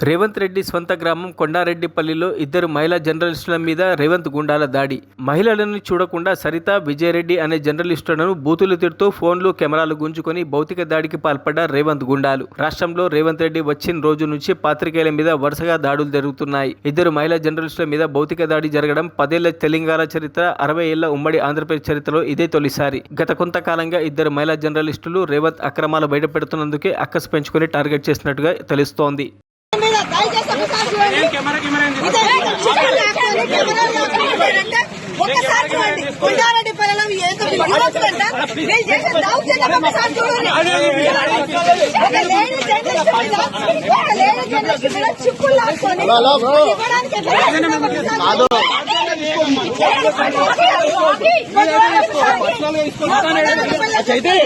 రేవంత్ రెడ్డి స్వంత గ్రామం కొండారెడ్డిపల్లిలో ఇద్దరు మహిళా జర్నలిస్టుల మీద రేవంత్ గుండాల దాడి. మహిళలను చూడకుండా సరిత, విజయరెడ్డి అనే జర్నలిస్టులను బూతులు తిడుతూ ఫోన్లు, కెమెరాలు గుంజుకొని భౌతిక దాడికి పాల్పడ్డ రేవంత్ గుండాలు. రాష్ట్రంలో రేవంత్ రెడ్డి వచ్చిన రోజు నుంచి పాత్రికేయుల మీద వరుసగా దాడులు జరుగుతున్నాయి. ఇద్దరు మహిళా జర్నలిస్టుల మీద భౌతిక దాడి జరగడం 10 ఏళ్ల తెలంగాణ చరిత్ర, 60 ఏళ్ల ఉమ్మడి ఆంధ్రప్రదేశ్ చరిత్రలో ఇదే తొలిసారి. గత కొంతకాలంగా ఇద్దరు మహిళా జర్నలిస్టులు రేవంత్ అక్రమాలు బయటపెడుతున్నందుకే అక్కసు పెంచుకుని టార్గెట్ చేసినట్టుగా తెలుస్తోంది. చేయి